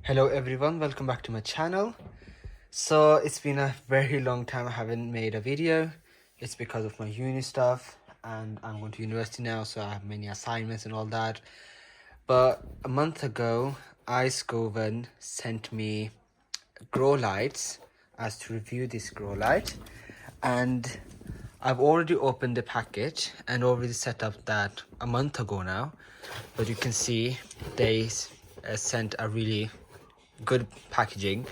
Hello everyone, welcome back to my channel. So it's been a very long time I haven't made a video. It's because of my uni stuff and I'm going to university now, so I have many assignments and all that. But a month ago, AiSkoven sent me grow lights as to review this grow light, and I've already opened the package and already set up that a month ago now. But you can see they sent a really good packaging,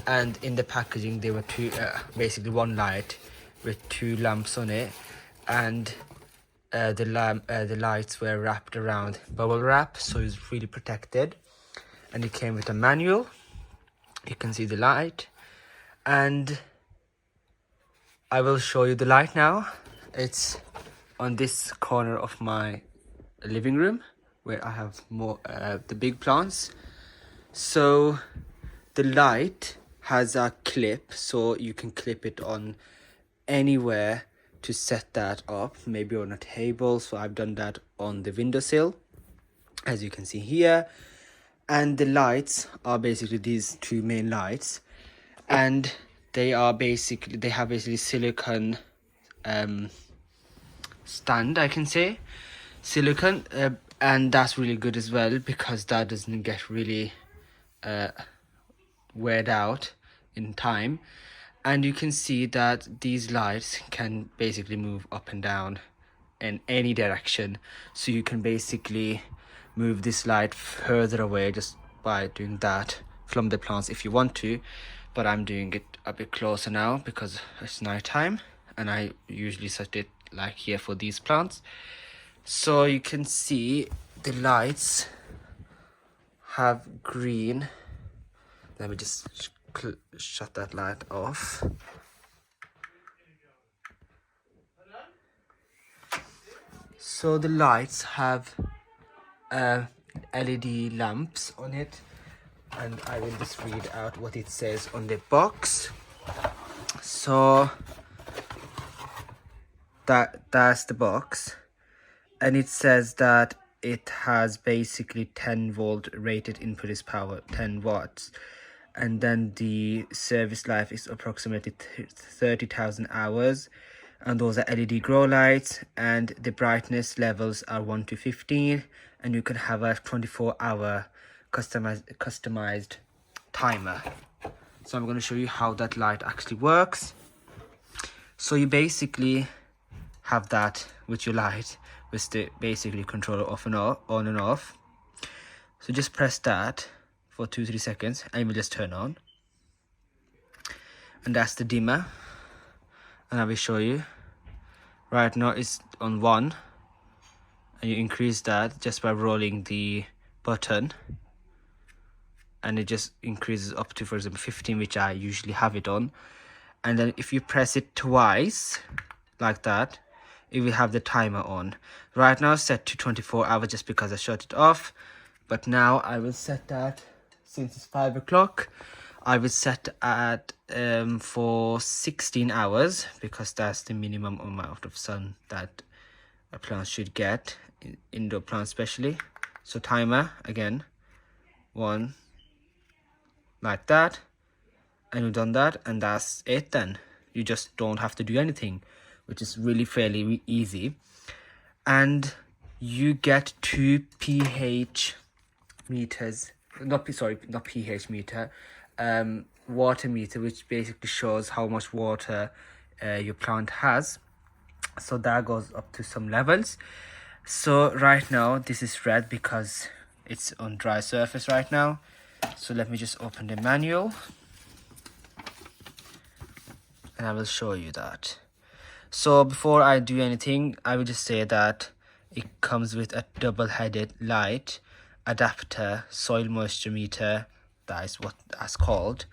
and in the packaging there were basically one light with two lamps on it, and the lights were wrapped around bubble wrap, so it's really protected. And it came with a manual. You can see the light, and I will show you the light now. It's on this corner of my living room where I have more the big plants. So the light has a clip, so you can clip it on anywhere to set that up, maybe on a table. So I've done that on the windowsill, as you can see here. And the lights are basically these two main lights, and they have basically silicone stand, I can say silicone, and that's really good as well because that doesn't get really weared out in time. And you can see that these lights can basically move up and down in any direction, so you can basically move this light further away just by doing that from the plants if you want to. But I'm doing it a bit closer now because it's night time, and I usually set it like here for these plants. So you can see the lights have green. Let me just shut that light off. So the lights have LED lamps on it, and I will just read out what it says on the box. So that's the box, and it says that it has basically 10-volt rated input is power, 10 watts, and then the service life is approximately 30,000 hours, and those are LED grow lights, and the brightness levels are 1 to 15, and you can have a 24-hour customized timer. So I'm going to show you how that light actually works. So you basically have that with your light, with the basically controller off and on and off. So just press that for 2-3 seconds and it will just turn on, and that's the dimmer. And I will show you right now it's on 1, and you increase that just by rolling the button, and it just increases up to, for example, 15, which I usually have it on. And then if you press it twice like that, it will have the timer on. Right now set to 24 hours just because I shut it off, but now I will set that, since it's 5 o'clock, I will set at for 16 hours because that's the minimum amount of sun that a plant should get, indoor plants especially. So timer again, 1, like that, and you've done that, and that's it. Then you just don't have to do anything, which is really fairly easy. And you get 2 pH meters, not pH meter, water meter, which basically shows how much water your plant has. So that goes up to some levels. So right now this is red because it's on dry surface right now. So let me just open the manual and I will show you that. So before I do anything, I will just say that it comes with a double-headed light adapter, soil moisture meter, that is what that's called,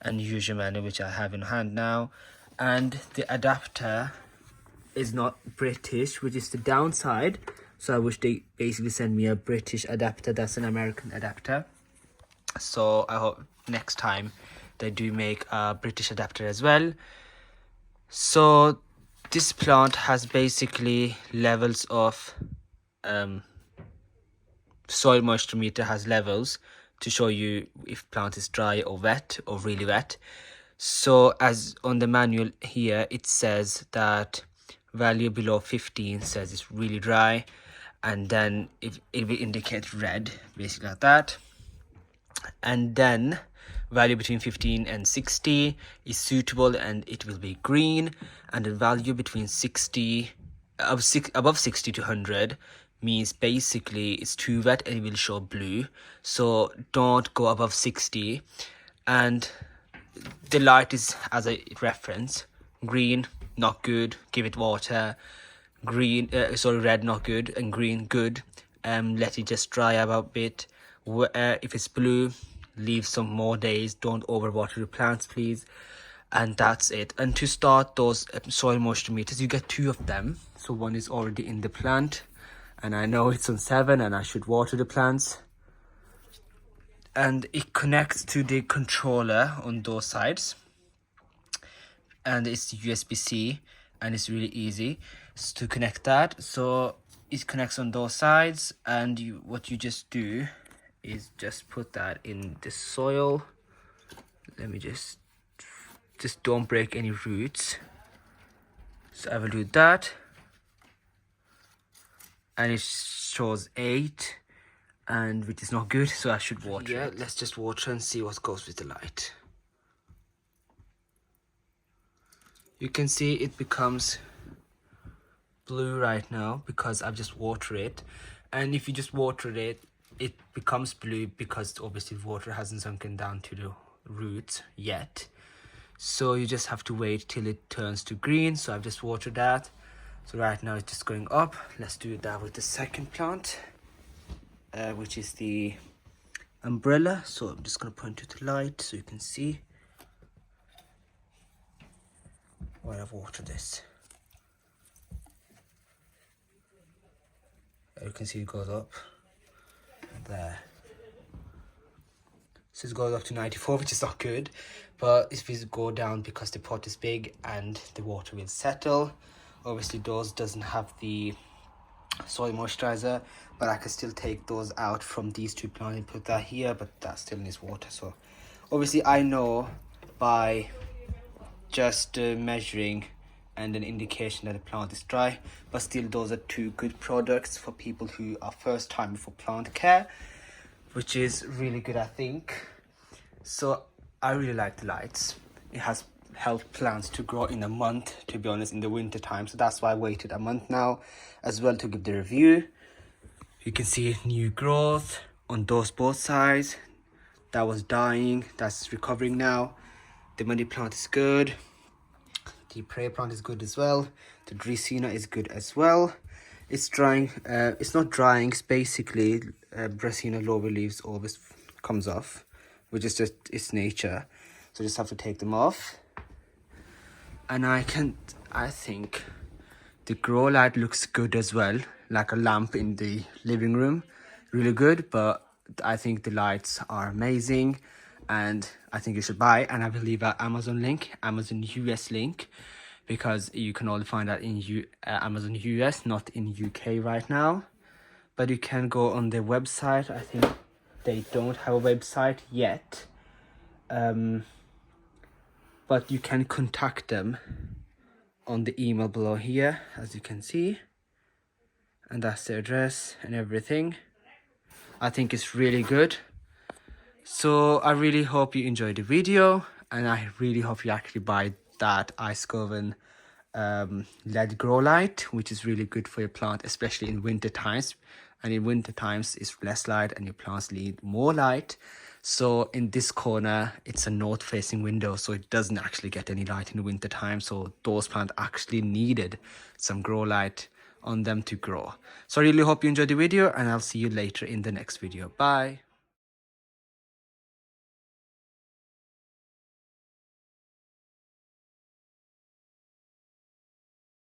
and user manual, which I have in hand now. And the adapter is not British, which is the downside. So I wish they basically send me a British adapter. That's an American adapter. So I hope next time they do make a British adapter as well. So this plant has basically levels of soil moisture meter has levels. to show you if plant is dry or wet or really wet. So as on the manual here, it says that value below 15 says it's really dry, and then it will indicate red, basically like that. And then value between 15 and 60 is suitable and it will be green, and the value between 60 above 60 to 100 means basically it's too wet and it will show blue. So don't go above 60. And the light is as a reference. Green, not good, give it water. Green, red, not good, and green, good. Let it just dry out a bit. If it's blue, leave some more days. Don't overwater your plants, please. And that's it. And to start those soil moisture meters, you get 2 of them. So one is already in the plant, and I know it's on 7 and I should water the plants. And it connects to the controller on those sides, and it's USB-C, and it's really easy to connect that. So it connects on those sides, and what you just do is just put that in the soil. Let me just don't break any roots. So I will do that, and it shows 8, and which is not good, so I should water it. Let's just water and see what goes with the light. You can see it becomes blue right now because I've just watered it, and if you just water it, it becomes blue because obviously water hasn't sunken down to the roots yet. So you just have to wait till it turns to green. So I've just watered that, so right now it's just going up. Let's do that with the second plant, which is the umbrella. So I'm just going to point to the light so you can see where I've watered this. You can see it goes up there. So it goes up to 94, which is not good, but if it go down because the pot is big and the water will settle. Obviously those doesn't have the soil moisturizer, but I can still take those out from these 2 plants and put that here, but that still needs water. So obviously I know by just measuring and an indication that the plant is dry, but still those are 2 good products for people who are first time for plant care, which is really good, I think. So I really like the lights. It has helped plants to grow in a month, to be honest, in the winter time. So that's why I waited a month now as well to give the review. You can see new growth on those both sides. That was dying, that's recovering now. The money plant is good. The prayer plant is good as well. The Dracaena is good as well. It's drying. It's not drying. It's basically Dracaena lower leaves always comes off, which is just its nature. So just have to take them off. And I think the grow light looks good as well, like a lamp in the living room. Really good, but I think the lights are amazing, and I think you should buy. And I will leave an Amazon link, Amazon US link, because you can only find that in Amazon US, not in UK right now. But you can go on their website. I think they don't have a website yet, but you can contact them on the email below here, as you can see, and that's their address and everything. I think it's really good. So I really hope you enjoyed the video, and I really hope you actually buy that AiSkoven LED grow light, which is really good for your plant, especially in winter times. And in winter times it's less light and your plants need more light. So in this corner it's a north facing window, so it doesn't actually get any light in the winter time. So those plants actually needed some grow light on them to grow. So I really hope you enjoyed the video, and I'll see you later in the next video. Bye.